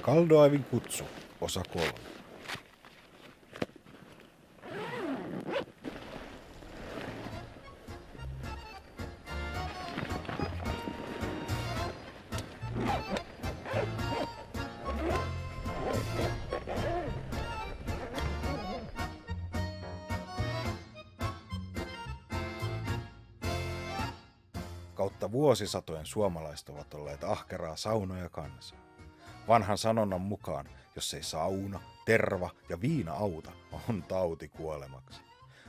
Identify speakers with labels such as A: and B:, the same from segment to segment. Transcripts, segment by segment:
A: Kaldoaivin kutsu, osa 3. Kautta vuosisatojen suomalaiset ovat olleet ahkeraa saunoja kansaa. Vanhan sanonnan mukaan, jos ei sauna, terva ja viina auta, on tauti kuolemaksi.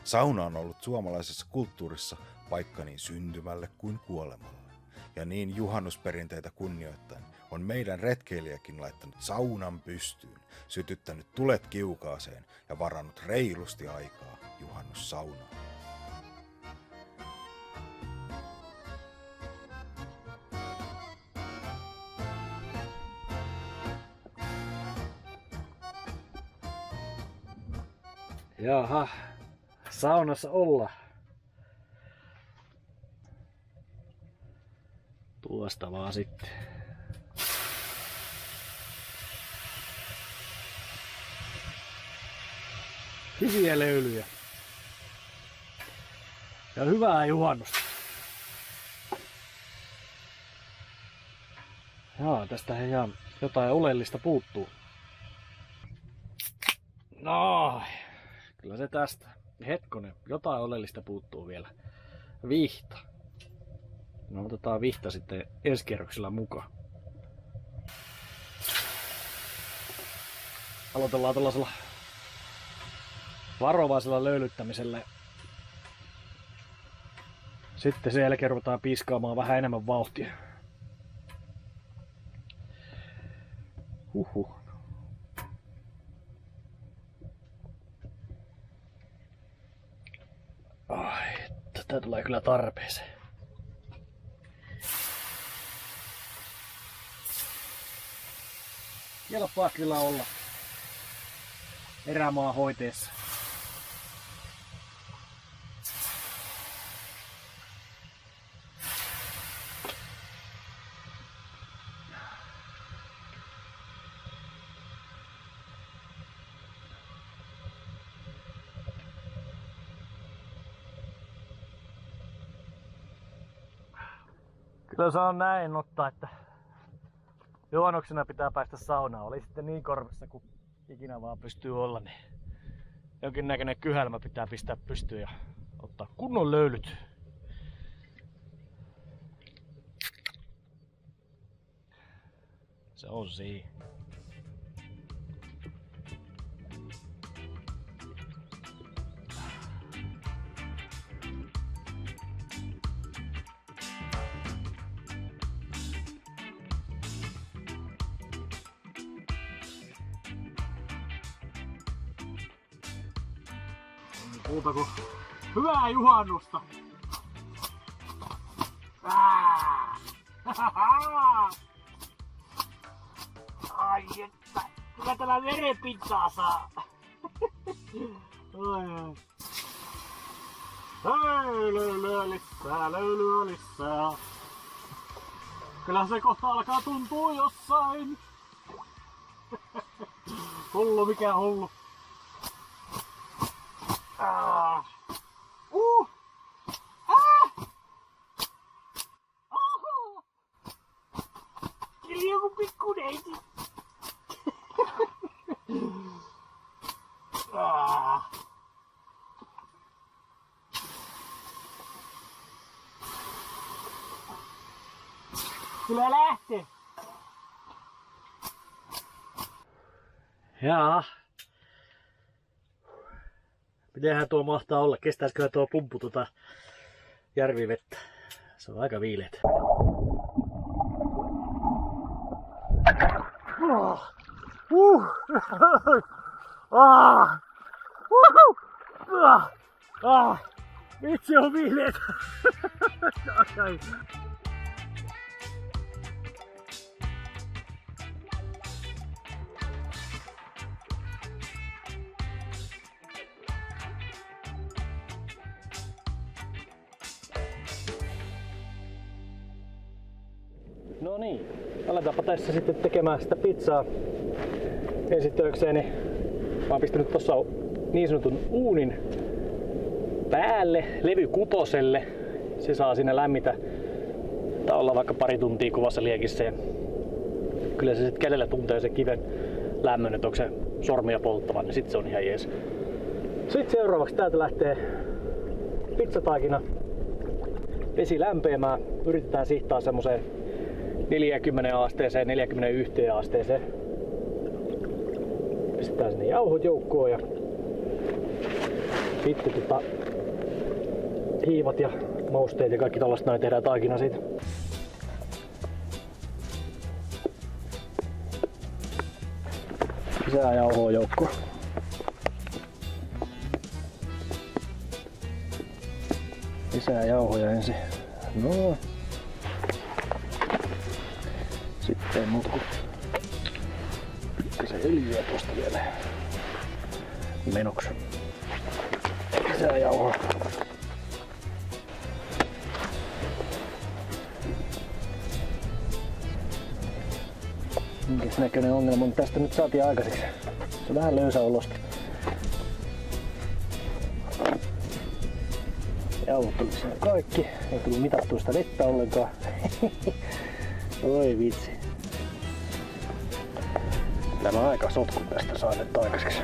A: Sauna on ollut suomalaisessa kulttuurissa paikka niin syntymälle kuin kuolemalle. Ja niin juhannusperinteitä kunnioittaen on meidän retkeilijäkin laittanut saunan pystyyn, sytyttänyt tulet kiukaaseen ja varannut reilusti aikaa juhannussaunaan.
B: Jaha, saunassa olla. Tuosta vaan sitten. Hyviä löylyjä. Ja hyvää juhannusta. Jaa, tästä ihan jotain oleellista puuttuu. No. Kyllä se tästä. Hetkonen, jotain oleellista puuttuu vielä. Vihta. No otetaan vihta sitten ensi kierroksella mukaan. Aloitellaan tällaisella varovaisella löylyttämisellä. Sitten sen jälkeen ruvetaan piskaamaan vähän enemmän vauhtia. Huhhuh. Tää tulee kyllä tarpeeseen. Kelpaa kyllä olla erämaa hoiteessa. Kyllä se on näin ottaa, että juhannuksena pitää päästä saunaan. Oli sitten niin korvessa kuin ikinä vaan pystyy olla, niin jonkinnäköinen kyhälmä pitää pistää pystyyn ja ottaa kunnon löylyt. Se on siinä. Muuta kuin hyvää juhannusta! Ai että, kyllä tällä verenpintaa saa! Löylyä lisää. Kyllä se kohta alkaa tuntua jossain. Hullu mikä hullu. Eli joku pikku neiti. Kyllä lähtee. Jaa. Mitenhän tuo mahtaa olla? Kestääsikö tuo pumppu järvivettä? Se on aika viileet. Vitsi on viileet. No niin. Aletaanpa tässä sitten tekemään sitä pizzaa. Ensitöikseen mä oon pistänyt tossa niin sanotun uunin päälle, levy 6. Se saa siinä lämmitä tai olla vaikka pari tuntia kovassa liekissä. Ja kyllä se sitten kädellä tuntee se kiven lämmön, että onko se sormia polttava, niin sit se on ihan jees. Sitten seuraavaksi täältä lähtee pizzataikina vesi lämpeämään. Yritetään siihtaa semmoseen 40 asteeseen, 41 asteeseen. Pistetään sinne jauhot joukkoon ja sitten hiivat ja mausteet ja kaikki tällaista näin tehdään taikina siitä. Lisää jauhoa joukkoon. Lisää jauhoja ensin. No. Sitten ei muuta kuin pikkasen öljyä tuosta vielä menoksi. Lisää jauhoa. Minkäs näköinen ongelma on tästä nyt saatiin aikaiseksi? Se on vähän löysä olosta. Jauhot tuli siinä kaikki. Ei tullut mitattua sitä vettä ollenkaan. Oi vitsi. Tämä aika sotku tästä saa nyt aikaiseksi.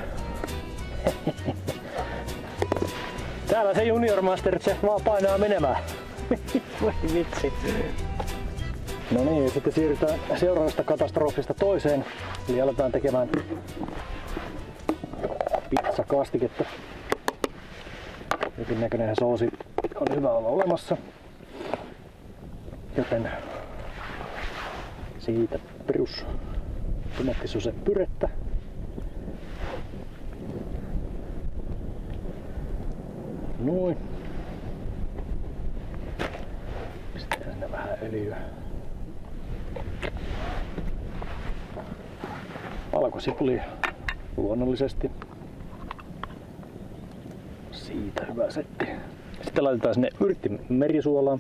B: Täällä se Junior Masterchef vaan painaa menemään. Voi vitsi. No niin, sitten siirrytään seuraavasta katastrofista toiseen. Eli aletaan tekemään pizzakastiketta. Jokin näköinen soosi on hyvä olla olemassa. Joten siitä perus tomattisose pyrettä. Noin. Pistetään sinne vähän öljyä. Valkosipuli luonnollisesti. Siitä hyvä setti. Sitten laitetaan sinne yrttimerisuolaa.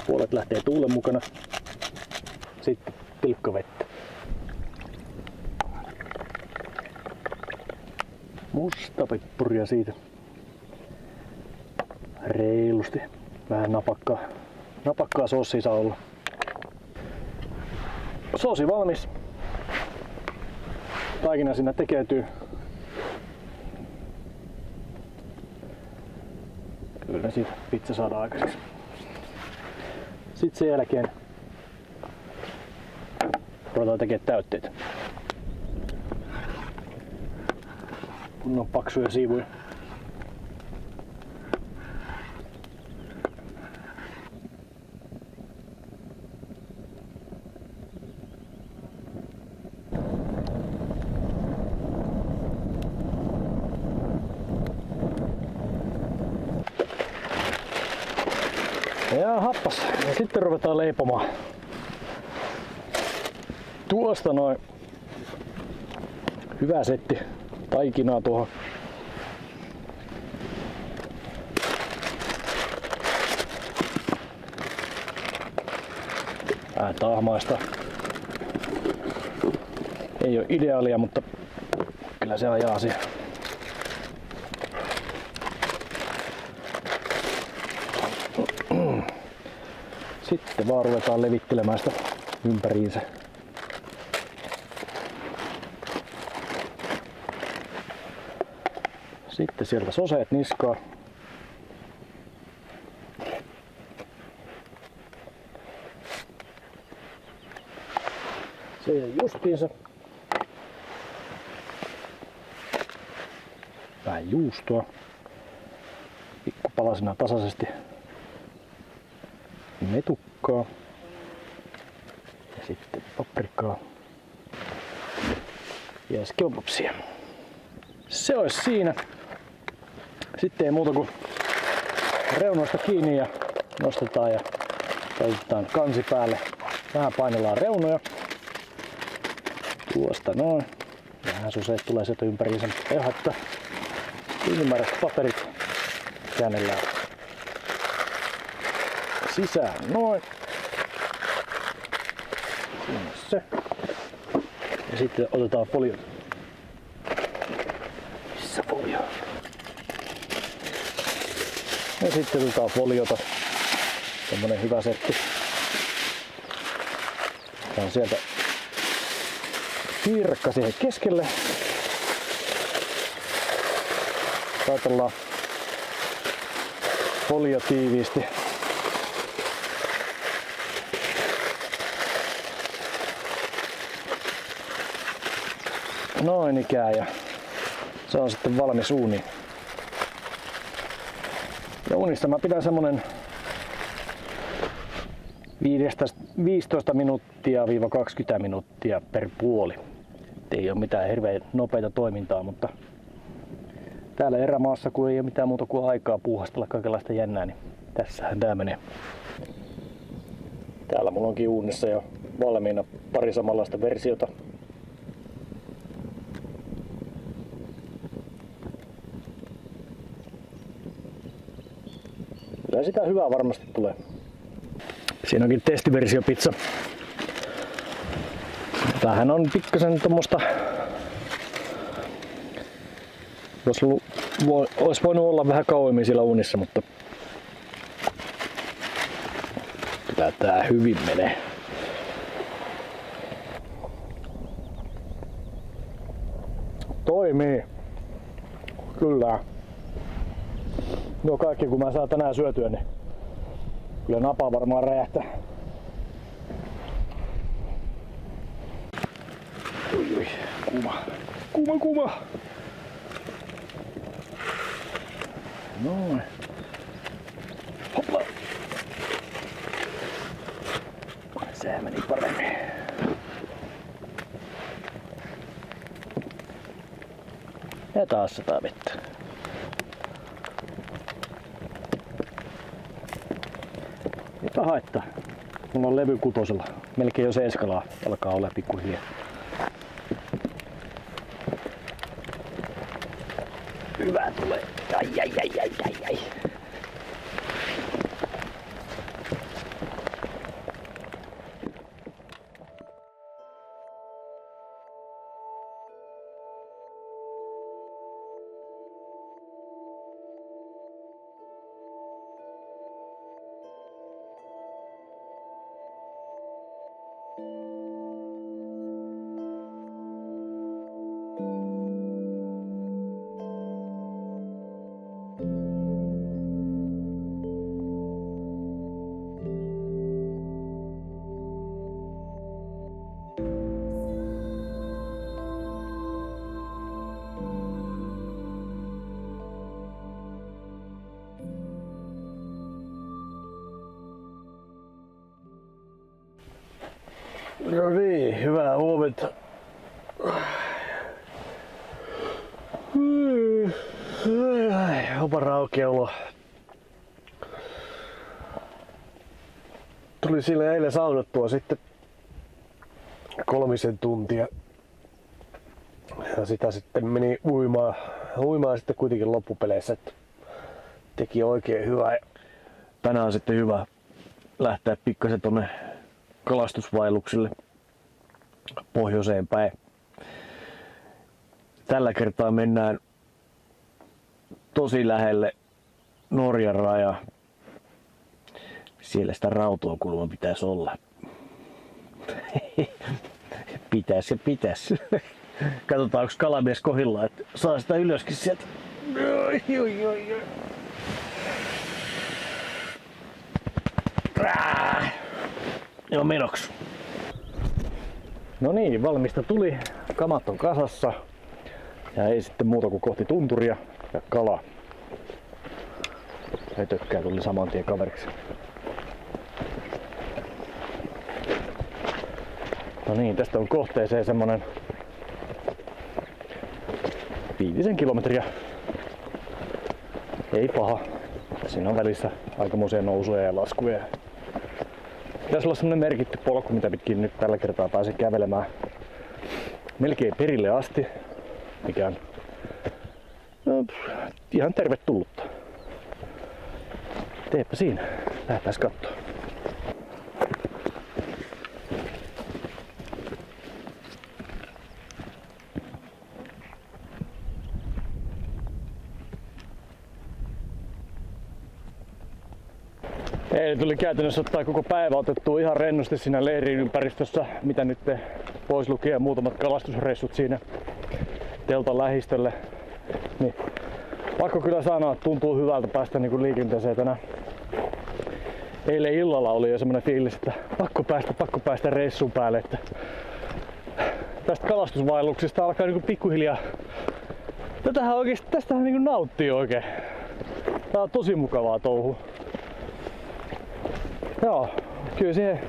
B: Puolet lähtee tuulen mukana. Sitten pilkka vettä. Musta peppuria siitä. Reilusti. Vähän napakkaa soosia saa olla. Soosi valmis. Taikina siinä tekeytyy. Kyllä siitä pizza saadaan aikaiseksi. Sitten sen jälkeen ruvetaan tekemään täytteitä. Kunnon paksuja siivuja. Ja happas. Ja sitten ruvetaan leipomaan. Tuosta noin hyvä setti taikinaa tuohon. Vähän tahmaista. Ei ole ideaalia, mutta kyllä se ajaa siihen. Sitten vaan ruvetaan levittelemään sitä ympäriinsä. Sitten sieltä soseet niskaan. Se ei justiinsa. Vähän juustoa. Pikkupalasina tasaisesti. Metukkaa. Ja sitten paprikaa. Ja skilpopsia. Se olisi siinä. Sitten ei muuta kuin reunoista kiinni ja nostetaan ja laitetaan kansi päälle. Vähän painellaan reunoja. Tuosta noin. Vähän soseet tulee sieltä ympäriinsä. Ei haittaa. Ylimääräiset paperit käännellään sisään noin. Se. Ja sitten otetaan folio. Missä folio? Ja sitten otetaan foliota. Tämmönen hyvä setti. Otetaan sieltä kirkka siihen keskelle. Taitellaan folio tiiviisti. Noin ikään ja se on sitten valmis uuni. Ja uunista mä pidän semmonen 15 minuuttia 20 minuuttia per puoli. Ei ole mitään hirveän nopeita toimintaa, mutta täällä erämaassa kun ei ole mitään muuta kuin aikaa puuhastella kaikenlaista jännää, niin tässähän tää menee. Täällä mulla onkin uunissa jo valmiina pari samanlaista versiota. Kyllä sitä hyvää varmasti tulee. Siinä onkin testiversiopizza. Vähän on pikkasen tommoista. Olisi voinut olla vähän kauemmin siellä uunissa, mutta kyllä tää hyvin menee. Toimii. Kyllä. No kaikki kun mä saan tänään syötyä, niin kyllä napa varmaan räjähtää. Ui, kuuma. Noin. Hopla. Se meni paremmin. Ja taas 100 vettä. Eipä haittaa. Mulla on levy kutosella. Melkein jo 7 alkaa olla pikkuhiljaa. Hyvä tulee. Ai. No niin, hyvää huomenta. Onpa raukea olo. Tuli sille eilen saunattua sitten 3 tuntia. Ja sitä sitten meni uimaan sitten kuitenkin loppupeleissä, että teki oikein hyvää. Tänään on sitten hyvä lähteä pikkasen tonne kalastusvaelluksille pohjoiseen päin. Tällä kertaa mennään tosi lähelle Norjan rajaa. Siellä sitä rautua kulma pitäisi olla. Pitäis. Katsotaan onko kalamies kohdillaan, että saa sitä ylöskin sieltä. Joo, menoksi. No niin, valmista tuli. Kamat on kasassa. Ja ei sitten muuta kuin kohti tunturia ja kala. Hötökkää tuli saman tien kaveriksi. No niin, tästä on kohteeseen semmonen 5 kilometriä. Ei paha. Siinä on välissä aikamoisia nousuja ja laskuja. Pitäisi olla semmonen merkitty polku, mitä pitkin nyt tällä kertaa pääsen kävelemään melkein perille asti, mikä on ihan tervetullutta. Teepä siinä. Lähdetään kattoo. Eilen tuli käytännössä ottaa koko päivä otettua ihan rennosti siinä leirin ympäristössä, mitä nyt pois lukee muutamat kalastusreissut siinä teltan lähistölle. Niin, pakko kyllä sanoa, että tuntuu hyvältä päästä niinku liikenteeseen tänään. Eilen illalla oli jo semmonen fiilis, että pakko päästä reissun päälle. Että tästä kalastusvaelluksesta alkaa niinku pikkuhiljaa. Tästähän niinku nauttii oikein. Tää on tosi mukavaa touhua. Joo, kyllä siihen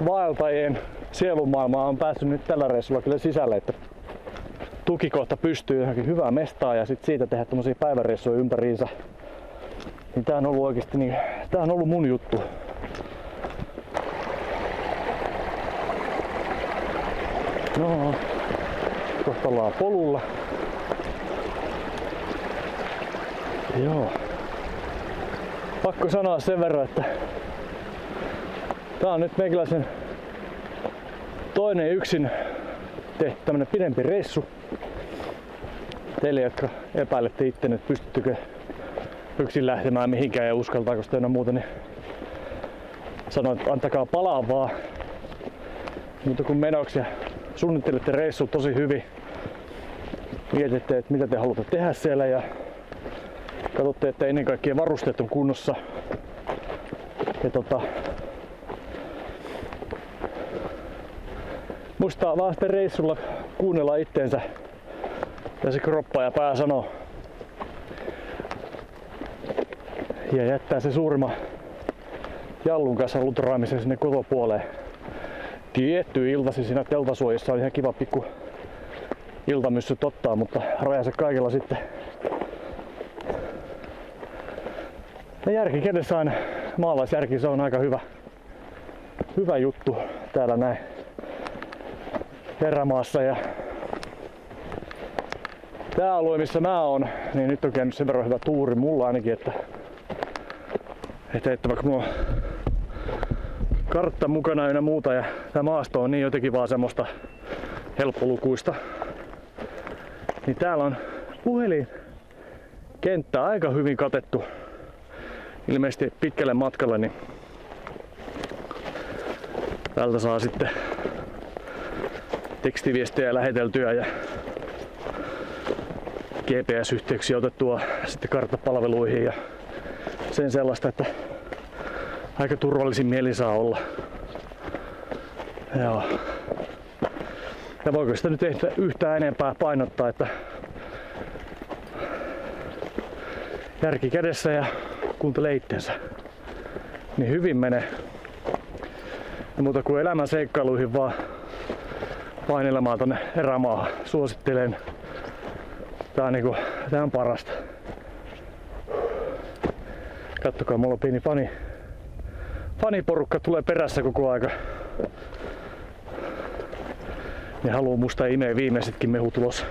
B: vaeltajien sielunmaailmaan on päässyt nyt tällä reissulla kyllä sisälle, että tukikohta pystyy johonkin hyvää mestaa ja sit siitä tehdä tommosia päiväreissuja ympäriinsä. Niin tää on ollut oikeesti niin, tää on ollut mun juttu. No, kohta ollaan polulla. Joo. Pakko sanoa sen verran, että tää on nyt meikäläisen toinen yksin tehty tämmönen pidempi reissu. Teille, jotka epäilette ittenne, että pystyttekö yksin lähtemään mihinkään ja uskaltaako sitä muuta, niin sanoin, että antakaa palaa vaan. Mutta kun menoksi ja suunnittelette reissut tosi hyvin, mietitte, että mitä te haluatte tehdä siellä ja katsotte, että ennen kaikkea varusteet on kunnossa. Ja muistaa vaan sitten reissulla kuunnella itteensä ja se kroppa ja pää sanoo. Ja jättää se suurimman jallun kanssa lutraamisen sinne kotopuoleen. Tietty iltasi siinä teltasuojissa on ihan kiva pikku iltamyssyt ottaa, mutta rajansa kaikilla sitten. Ja järki kädessä aina, maalaisjärki, se on aika hyvä juttu täällä näin erämaassa. Ja tää alue missä mä oon, niin nyt on käynyt sen verran hyvä tuuri mulla ainakin, että vaikka mulla on kartta mukana ynnä muuta ja tää maasto on niin jotenkin vaan semmoista helppolukuista, niin täällä on puhelinkenttä aika hyvin katettu. Ilmeisesti pitkälle matkalle, niin täältä saa sitten tekstiviestejä läheteltyä ja GPS-yhteyksiä otettua sitten karttapalveluihin ja sen sellaista, että aika turvallisin mieli saa olla. Joo. Ja voiko sitä nyt yhtään enempää painottaa, että järki kädessä ja kuuntelee itteensä. Niin hyvin menee. Ja muuta kuin elämän seikkailuihin vaan painelemaan tonne erämaahan. Suosittelen. Tää on parasta. Kattokaa, mulla on pieni faniporukka tulee perässä koko aika. Ne haluu musta imeä viimeisetkin mehut ulos.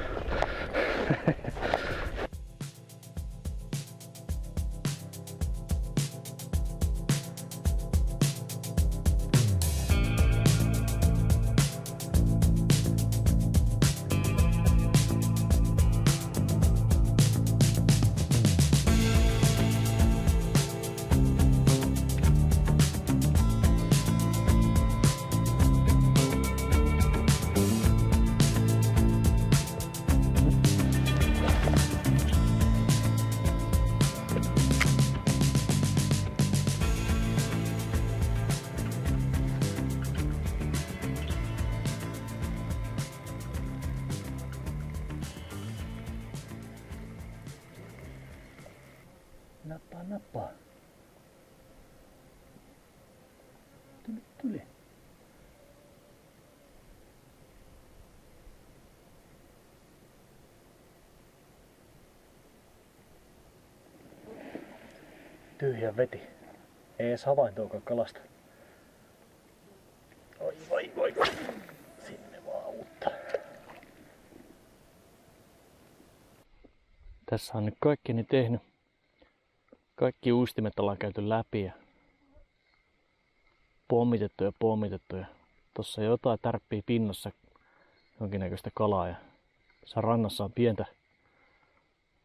B: Nappaa. Tuli. Tyhjä veti. Ei edes havaintoakaan kalasta. Oi. Sinne vaan uutta. Tässä on nyt kaikkeni tehnyt. Kaikki uistimet ollaan käyty läpi ja pommitettu ja tossa jotain tärppii pinnassa jonkinnäköistä kalaa ja tässä rannassa on pientä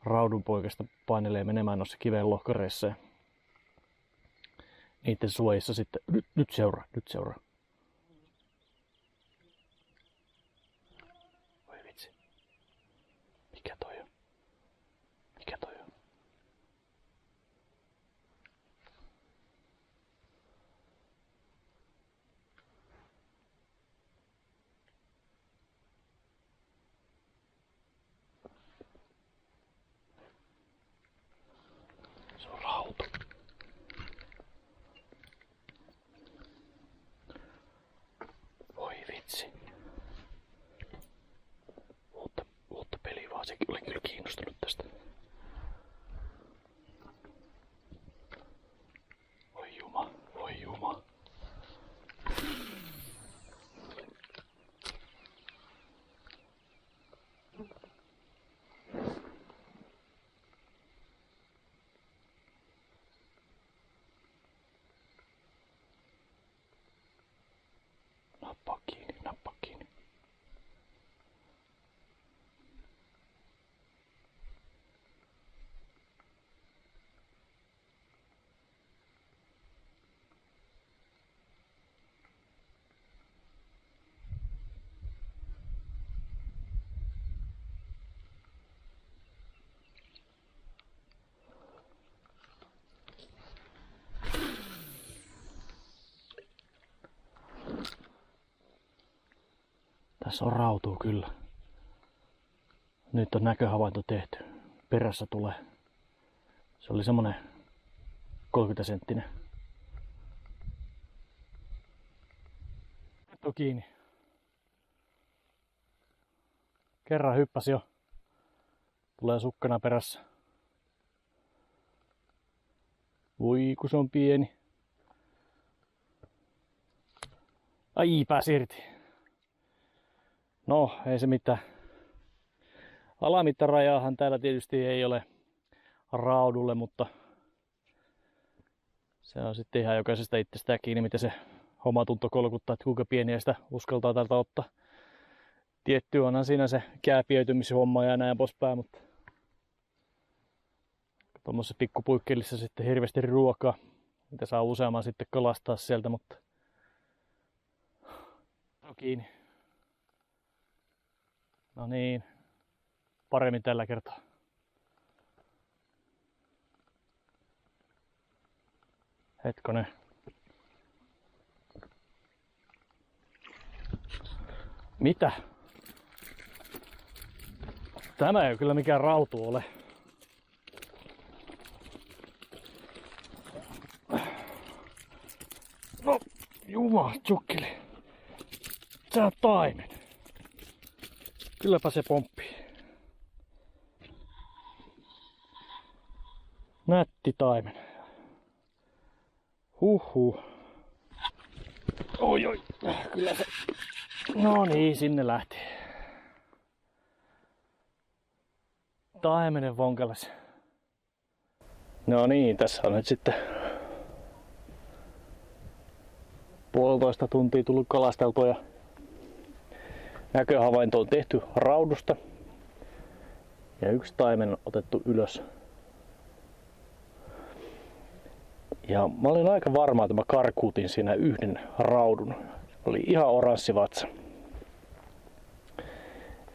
B: raudunpoikasta painelee menemään noissa kiven lohkareissa. niiden suojissa sitten. Nyt seuraa, nyt seuraa. Voi vitsi. Mikä toi on? Mikä toi on? Se on rauta. Voi vitsi. Uutta peliä vaan, sekin oli kyllä kiinnostunut tästä. Voi juma, voi juma. Nappaa kiinni, nappaa kiinni. Tässä on rautuu kyllä. Nyt on näköhavainto tehty. Perässä tulee. Se oli semmonen 30 senttinen. Nyt on kiinni. Kerran hyppäsi jo. Tulee sukkana perässä. Voi kun se on pieni. Ai pääsi irti. No, ei se mitään. Alamittarajaahan täällä tietysti ei ole raudulle, mutta se on sitten ihan jokaisesta itsestään kiinni, miten se omatunto kolkuttaa, että kuinka pieniä sitä uskaltaa täältä ottaa. Tietty onhan siinä se kääpiöitymishomma ja näin poispäin, mutta tuommoisessa pikkupuikkelissa sitten hirveästi ruokaa, mitä saa useamman sitten kalastaa sieltä, mutta kiinni. No niin, paremmin tällä kertaa. Hetkonen. Mitä? Tämä ei kyllä mikään rautu ole. No, jumalatjukkeli. Sä oot taimen. Kylläpä se pomppii. Nätti taimen. Huhhuh. Oi oi, kyllä se. No niin, sinne lähti. Taimenen vonkalas. No niin, tässä on nyt sitten 1,5 tuntia tullut kalasteltua ja näköhavainto on tehty raudusta ja yksi taimen on otettu ylös. Ja mä olin aika varma, että mä karkuutin siinä yhden raudun. Oli ihan oranssi vatsa.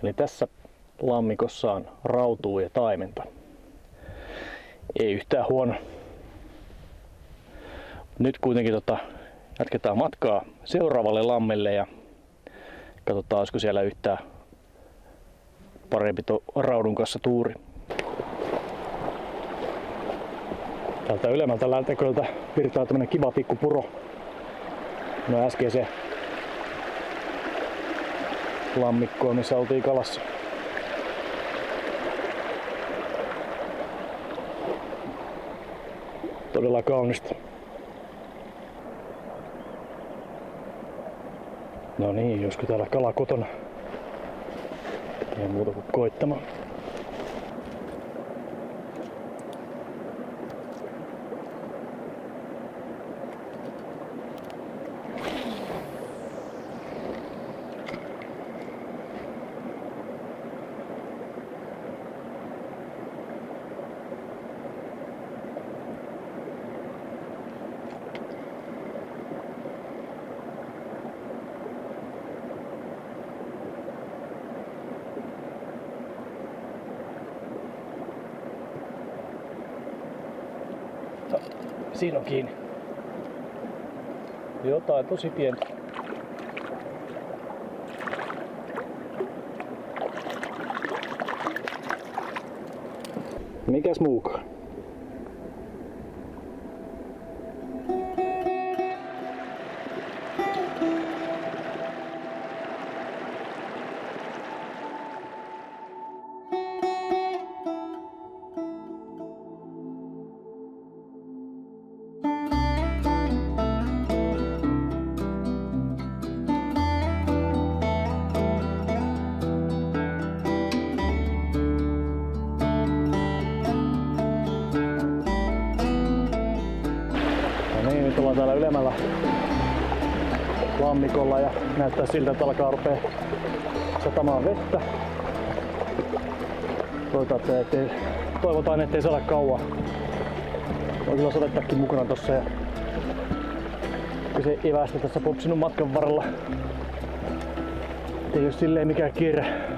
B: Eli tässä lammikossa on rautuu ja taimenta. Ei yhtään huono. Nyt kuitenkin jatketaan matkaa seuraavalle lammelle ja katsotaan, olisiko siellä yhtään parempi raudun kanssa tuuri. Täältä ylemmältä läntekööltä virtaa tämmönen kiva pikku puro. No äsken se lammikko, missä oltiin kalassa. Todella kaunista. No niin, josko täällä kala kotona. Ei muuta kuin koittamaan. Siinä on kiinni. Jotain tosi pientä. Mikäs muukaan? Nyt ollaan täällä ylemmällä lammikolla ja näyttää siltä, että alkaa rupea satamaan vettä. Toivotaan, ettei saada kauan. On kyllä sadettakin mukana tossa ja se evästä tässä popsinut matkan varrella. Ei oo silleen mikään kiire.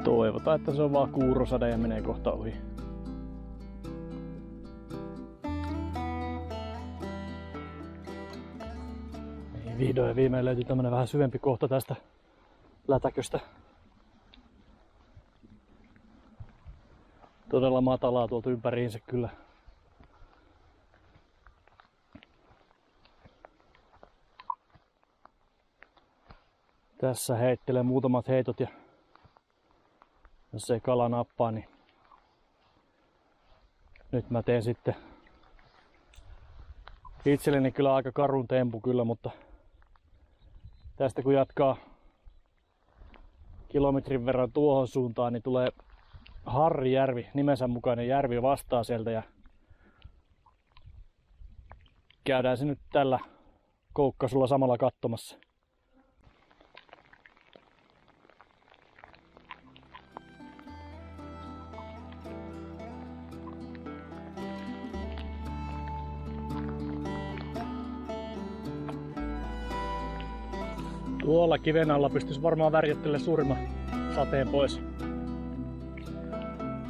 B: Toivotaan, että se on vaan kuurosade ja menee kohta ohi. Vihdoin ja viimein löytyi tämmönen vähän syvempi kohta tästä lätäköstä. Todella matalaa tuolta ympäriinsä kyllä. Tässä heittelee muutamat heitot ja jos ei kala nappaa, niin nyt mä teen sitten itselleni kyllä aika karun tempu kyllä, mutta tästä kun jatkaa kilometrin verran tuohon suuntaan, niin tulee Harrijärvi, nimensä mukainen järvi vastaa sieltä ja käydään se nyt tällä koukkasulla samalla katsomassa. Tuolla kiven alla pystyisi varmaan värjättelemään suurimman sateen pois.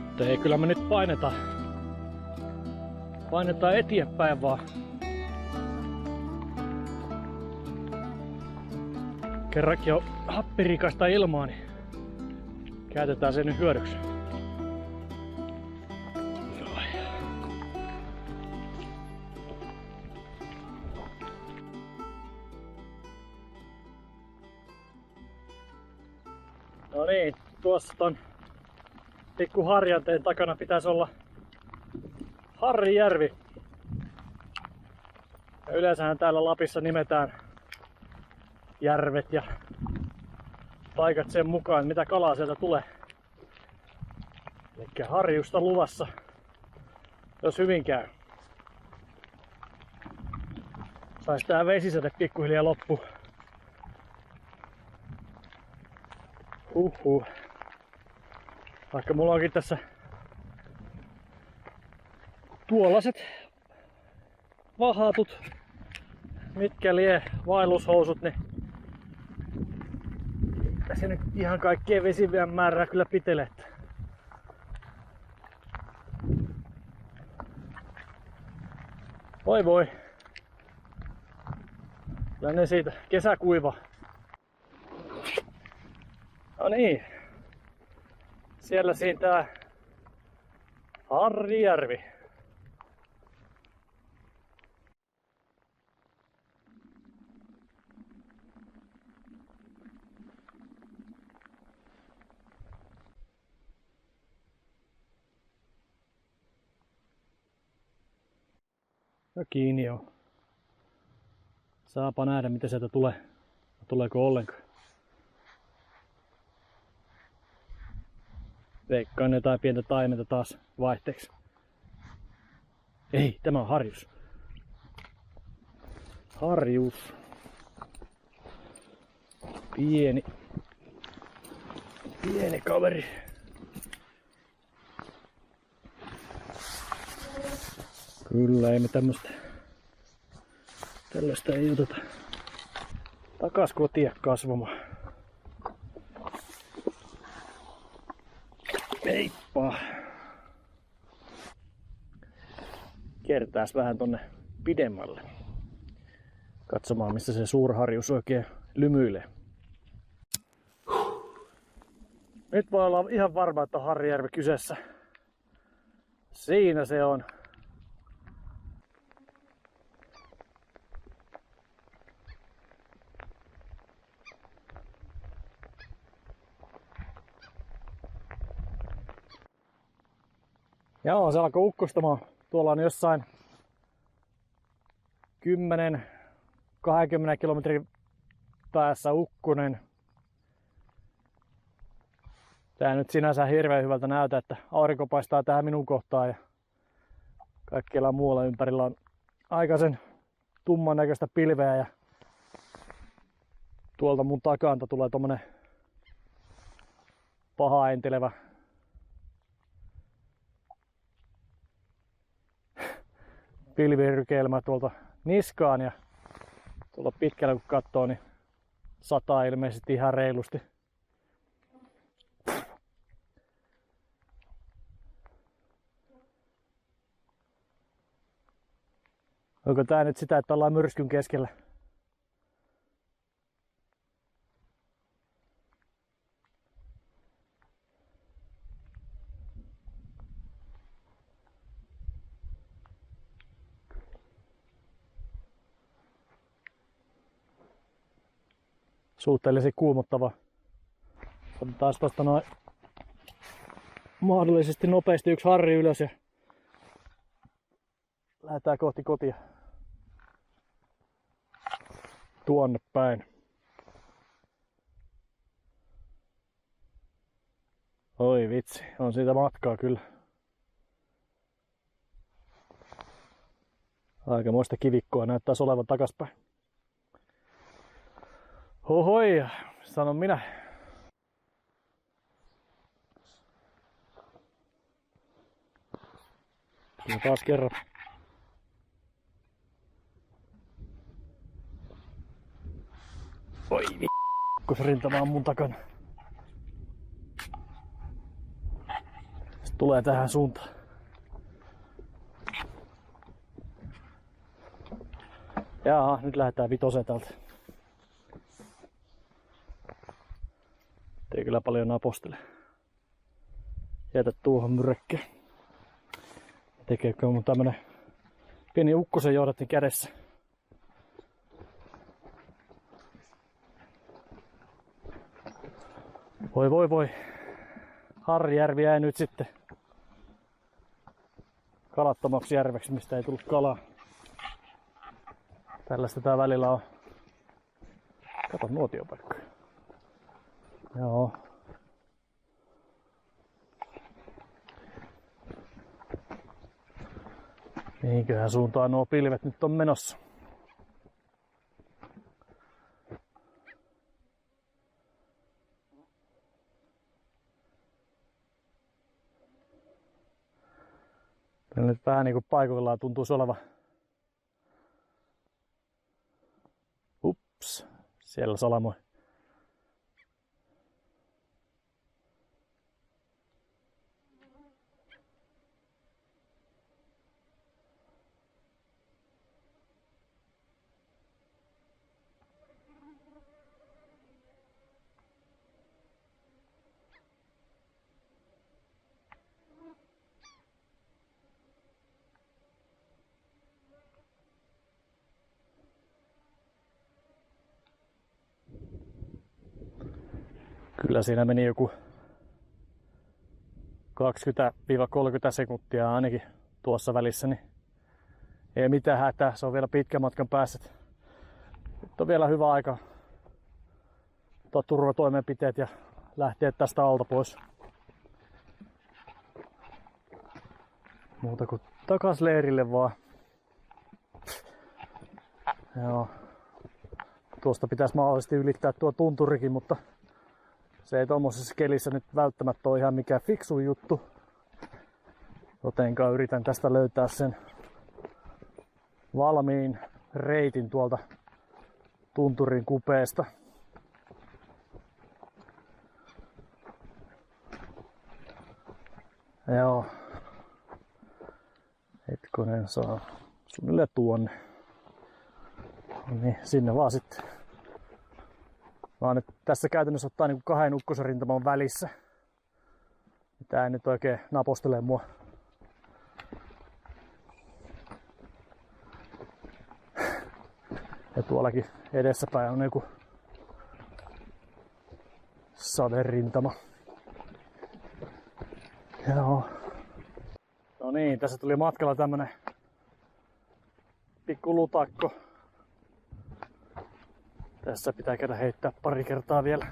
B: Mutta ei, kyllä me nyt painetaan eteenpäin vaan. Kerrankin on happirikasta ilmaa, niin käytetään sen nyt hyödyksi. No niin, tuossa ton pikku harjanteen takana pitäisi olla Harrijärvi. Ja yleensähän täällä Lapissa nimetään järvet ja paikat sen mukaan, mitä kalaa sieltä tulee. Elikkä harjusta luvassa, jos hyvin käy. Sais tää vesisade pikkuhiljaa loppu. Vaikka mulla onkin tässä tuollaiset vahatut, mitkä lie vaellushousut, niin tässä nyt ihan kaikkea vesivien määrää kyllä pitelee. Voi voi. Kyllä ne siitä kesäkuiva. No niin. Siellä siinä tää Harrijärvi. No kiinni on. Saapa nähdä mitä sieltä tulee. Tuleeko ollenkaan. Veikkaan jotain pientä taimenta taas vaihteeksi. Ei, tämä on harjus. Harjus. Pieni kaveri. Kyllä ei me tällaista ei oteta. Takas kotia kasvamaan. Heippa. Kiertääs vähän tonne pidemmälle. Katsomaan missä se suurharjus oikein lymyilee. Nyt voi olla ihan varma, että on Harrijärvi kyseessä. Siinä se on. Joo, se alkoi ukkostamaan. Tuolla on jossain 10-20 kilometrin päässä ukkonen. Tää nyt sinänsä hirveän hyvältä näytä, että aurinko paistaa tähän minun kohtaan ja kaikkialla muualla ympärillä on aikaisen tumman näköistä pilveä ja tuolta mun takanta tulee tommonen paha entelevä pilvirykelmä tuolta niskaan ja tuolla pitkällä kun katsoo, niin sataa ilmeisesti ihan reilusti. Onko tää nyt sitä, että ollaan myrskyn keskellä? Suhteellisen kuumottava. Otetaan tosta noin mahdollisesti nopeasti yksi harri ylös ja lähdetään kohti kotia. Tuonne päin. Oi vitsi, on siitä matkaa kyllä. Aikamoista kivikkoa näyttäisi olevan takaspäin. Hohoi, sanon minä. Ja taas kerran. Oi rintama on mun takana. Sitten tulee tähän suuntaan. Jaha, nyt lähdetään vitoseen täältä. Ei kyllä paljon apostele. Jätä tuohon myrekkeen. Tekeekö mun tämmönen pieni ukkosen johdatin kädessä. Voi. Harrijärvi jäi nyt sitten kalattomaksi järveksi, mistä ei tullut kalaa. Tällaista tää välillä on. Kato nuotiopaikkoja. Joo. Mihinköhän suuntaan nuo pilvet nyt on menossa? Täällä nyt vähän niinku paikoillaan tuntuisi olevan. Ups, siellä salamoi. Kyllä siinä meni joku 20-30 sekuntia ainakin tuossa välissä, niin ei mitään hätää, se on vielä pitkän matkan päässä. Nyt on vielä hyvä aika ottaa turvatoimenpiteet ja lähteä tästä alta pois. Muuta kuin takas leirille vaan. Joo. tuosta pitäisi mahdollisesti ylittää tuo tunturikin, mutta se ei tuommoisessa kelissä nyt välttämättä ole ihan mikään fiksu juttu. Jotenka yritän tästä löytää sen valmiin reitin tuolta tunturin kupeesta. Joo. Hetkonen saa suunnilleen tuonne. No niin, sinne vaan sitten. Mä oon nyt tässä käytännössä ottaa niinku 2 ukkosrintaman välissä. Tää ei nyt oikein napostele mua. Ja tuollakin edessäpäin on joku saderintama. Joo. No niin, tässä tuli matkalla tämmönen pikku lutakko. Tässä pitää käydä heittää pari kertaa vielä.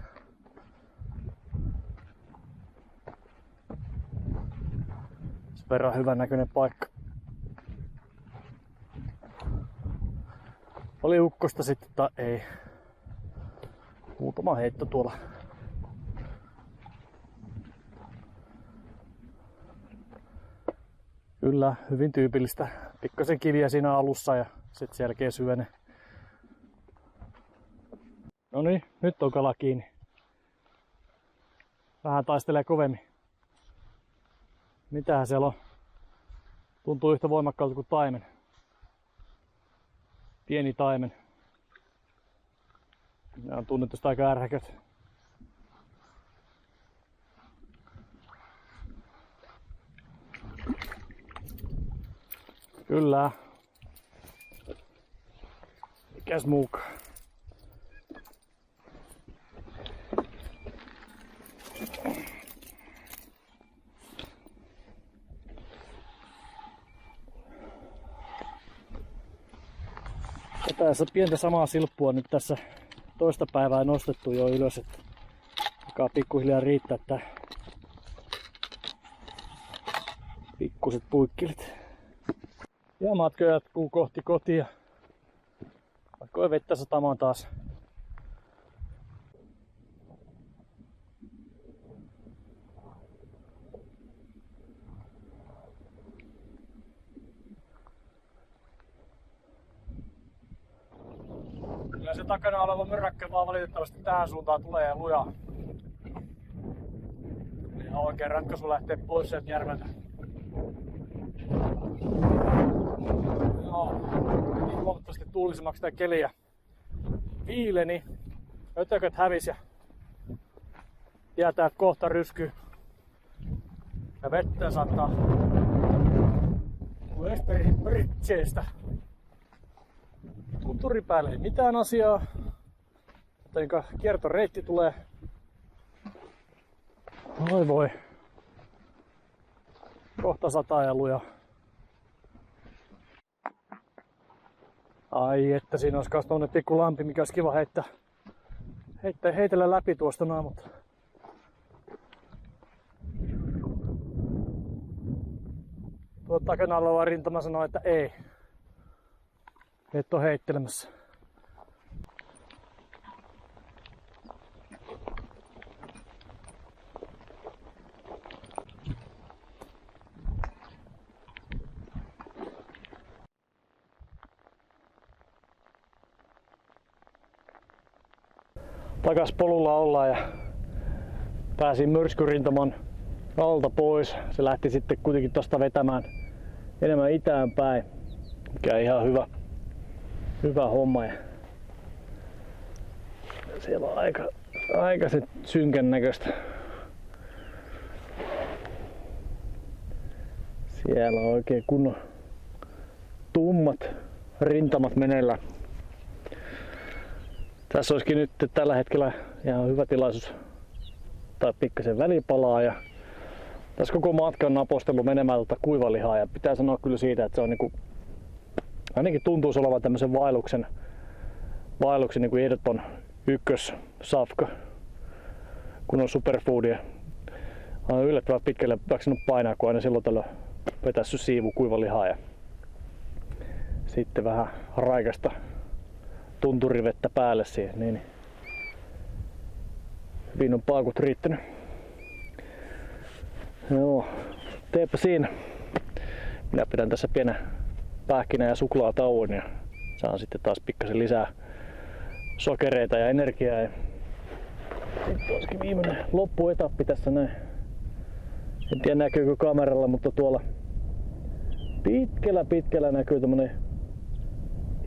B: Sen verran hyvän näköinen paikka. Oli ukkosta sitten, tai ei. Muutama heitto tuolla. Kyllä, hyvin tyypillistä. Pikkasen kiviä siinä alussa ja sitten selkeä syöne. No niin, nyt on kala kiinni. Vähän taistelee kovemmin. Mitähän siellä on? Tuntuu yhtä voimakkaalta kuin taimen. Pieni taimen. Nämä on tunnetusta aika ärhäköt. Kyllä. Mikäs muukaan? Tässä pientä samaa silppua nyt tässä toista päivää nostettu jo ylös, että alkaa pikkuhiljaa riittää, että pikkuset puikkilit. Ja matka jatkuu kohti kotia. Alkoi vettä satamaan taas. Kyllä se takana oleva myräkkä vaan valitettavasti tähän suuntaan tulee lujaa. Ihan oikein ratkaisu lähtee pois sieltä järveltä. Joo, niin huomattavasti tuulisemmaksi tää keli ja viileni. Ötököt hävis ja tietää, että kohta ryskyy. Ja vettä saattaa Westbergin Bridgeestä. Tunturin päälle ei mitään asiaa. Jotenka kiertoreitti tulee. Oi voi. Kohta sataa ja luja. Ai että siinä olisi kans tommonen pikku lampi, mikä olisi kiva heitellä läpi tuosta noin, mutta tuo takana oleva rintama sanoi, että ei. Et oo heittelemässä. Takas polulla ollaan ja pääsin myrskyrintaman alta pois. Se lähti sitten kuitenkin tosta vetämään enemmän itään päin, mikä on ihan hyvä homma. Ja siellä on aika se synkän näköistä. Siellä on oikein kunnon tummat rintamat meneillään. Tässä olisikin nyt tällä hetkellä ihan hyvä tilaisuus tai pikkasen välipalaa ja tässä koko matkan napostellut menemään kuivalihaa ja pitää sanoa kyllä siitä, että se on niinku, ainakin tuntuu olevan tämmöisen vaelluksen niinku ehdoton ykkössafka, kun on superfoodia. On yllättävän pitkälle jaksanut painaa, kun aina silloin tällöin vetässyt siivu kuivalihaa ja sitten vähän raikasta tunturivettä päälle siihen, niin hyvin on paakut riittänyt. Joo, teepä siinä. Minä pidän tässä pienen pähkinä- ja suklaatauon ja saan sitten taas pikkasen lisää sokereita ja energiaa. Ja sitten olisikin viimeinen loppuetappi tässä näin. En tiedä näkyykö kameralla, mutta tuolla pitkällä näkyy tämmönen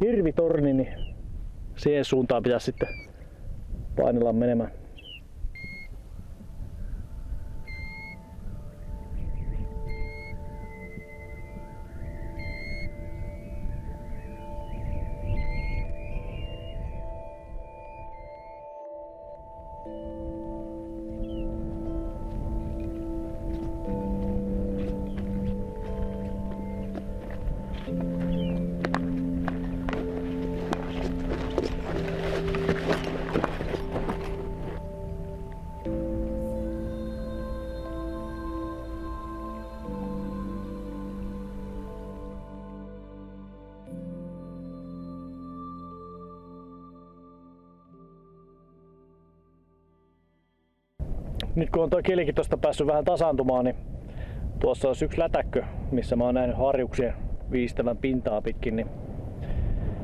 B: hirvitorni, niin siihen suuntaan pitäisi sitten painella menemään. Nyt kun on tuo kelikin tuosta päässyt vähän tasaantumaan, niin tuossa olisi yksi lätäkkö, missä mä oon nähnyt harjuksien viistävän pintaa pitkin, niin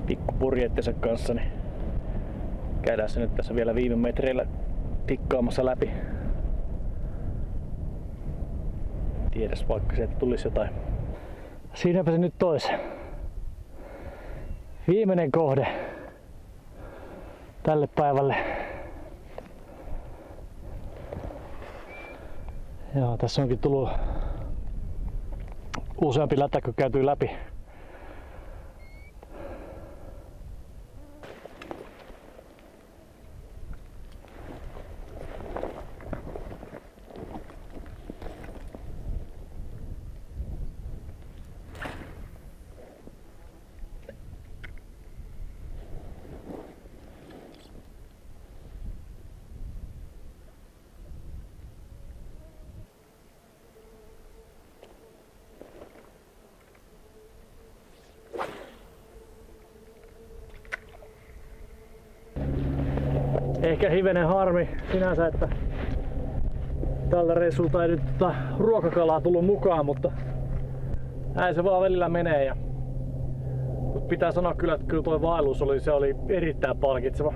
B: pikkupurjeittensa kanssa, niin käydään se nyt tässä vielä viime metreillä tikkaamassa läpi. Tiedäs vaikka sieltä tulisi jotain. Siinäpä se nyt olisi. Viimeinen kohde tälle päivälle. Joo, tässä onkin tullut useampi lätäkkö käytyy läpi. Ehkä hivenen harmi sinänsä, että tällä reissulta ei nyt ruokakalaa tullut mukaan, mutta näin se vaan välillä menee. Mut pitää sanoa kyllä, että kyllä tuo vaellus oli erittäin palkitseva.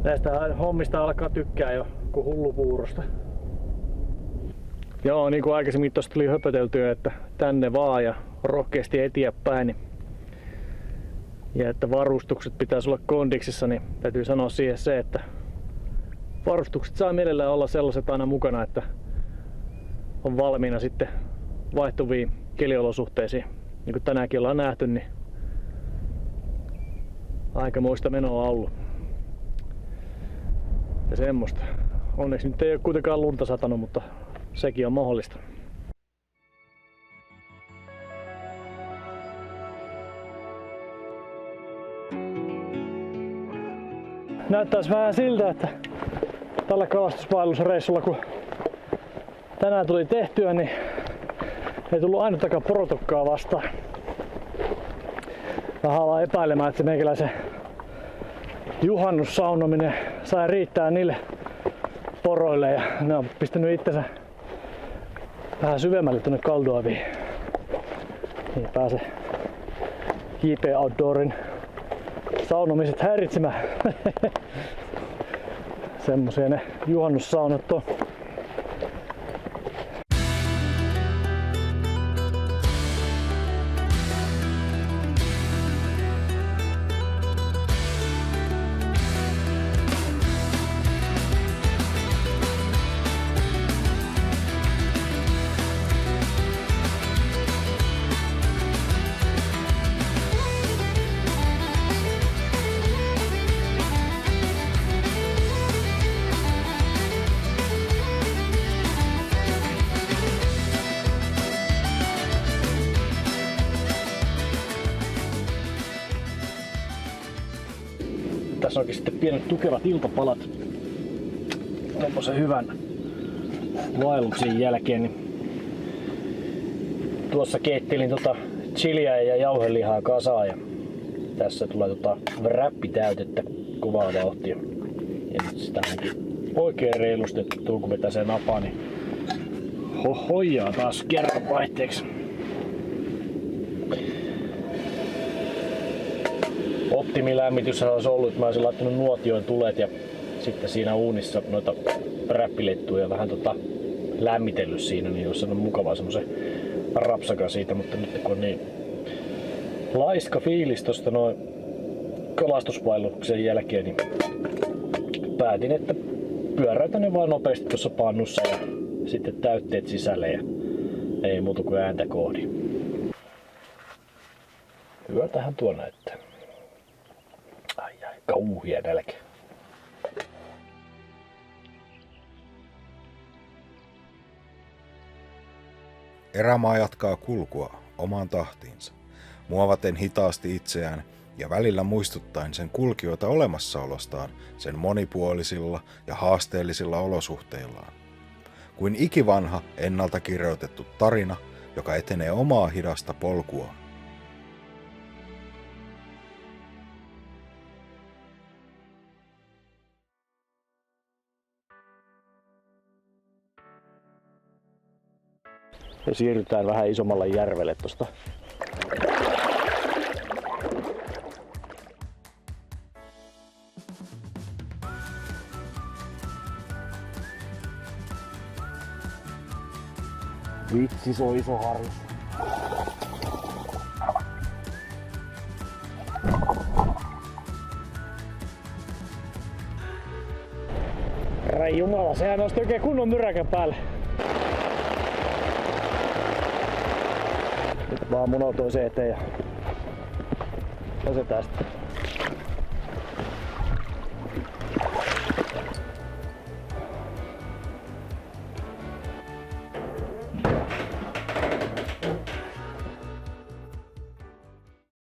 B: Näistä hommista alkaa tykkää jo kuin hullupuurosta. Joo, niin kuin aikaisemmin tuosta tuli höpöteltyä, että tänne vaan ja rohkeasti eteenpäin. Ja että varustukset pitäisi olla kondiksissa, niin täytyy sanoa siihen se, että varustukset saa mielellään olla sellaiset aina mukana, että on valmiina sitten vaihtuviin keliolosuhteisiin. Niin kuin tänäänkin ollaan nähty, niin aikamoista menoa on ollut. Ja semmoista. Onneksi nyt ei ole kuitenkaan lunta satanut, mutta sekin on mahdollista. Näyttäisi vähän siltä, että tällä kalastusvaellusreissulla kun tänään tuli tehtyä, niin ei tullut ainuttakaan porotokkaa vastaan. Vähän ollaan epäilemään, että se meikäläisen juhannussaunominen sai riittää niille poroille ja ne on pistänyt itsensä vähän syvemmälle tuonne Kaldoaviin. Niin pääsee JP Outdoorin saunomiset häiritsemään. Semmosia ne juhannussaunat on. Tässä onkin sitten pienet tukevat iltapalat tommosen hyvän vaelluksen jälkeen. Niin tuossa keittelin chiliä ja jauhelihaa kasaan ja tässä tulee räppitäytettä kovaa vauhtia. Ja nyt sitä oikein reilustettua kun vetää se napa, niin hoijaa taas kerranvaihteeksi. Optimilämmitys olisi ollut, että mä olisin laittanut nuotioon tulet ja sitten siinä uunissa noita räppilettuja vähän lämmitellyt siinä, niin olisi sanonut mukavaa semmosen rapsakan siitä, mutta nyt kun on niin laiska fiilis tosta noin kalastusvaelluksen jälkeen, niin päätin, että pyöräytän ne vaan nopeasti tuossa pannussa ja sitten täytteet sisälle ja ei muuta kuin ääntä kohdi. Hyvältähän tuo näyttää. Ai, kauhia nälkä.
A: Erämaa jatkaa kulkua omaan tahtiinsa, muovaten hitaasti itseään ja välillä muistuttaen sen kulkijoita olemassaolostaan sen monipuolisilla ja haasteellisilla olosuhteillaan. Kuin ikivanha ennalta kirjoitettu tarina, joka etenee omaa hidasta polkuaan.
B: Ja siirrytään vähän isommalle järvelle tosta. Vitsi, se on iso harju. Herran jumala, sehän nosti oikein kunnon myräkän päälle. Nyt vaan munoutuu se eteen ja otetaan sitten.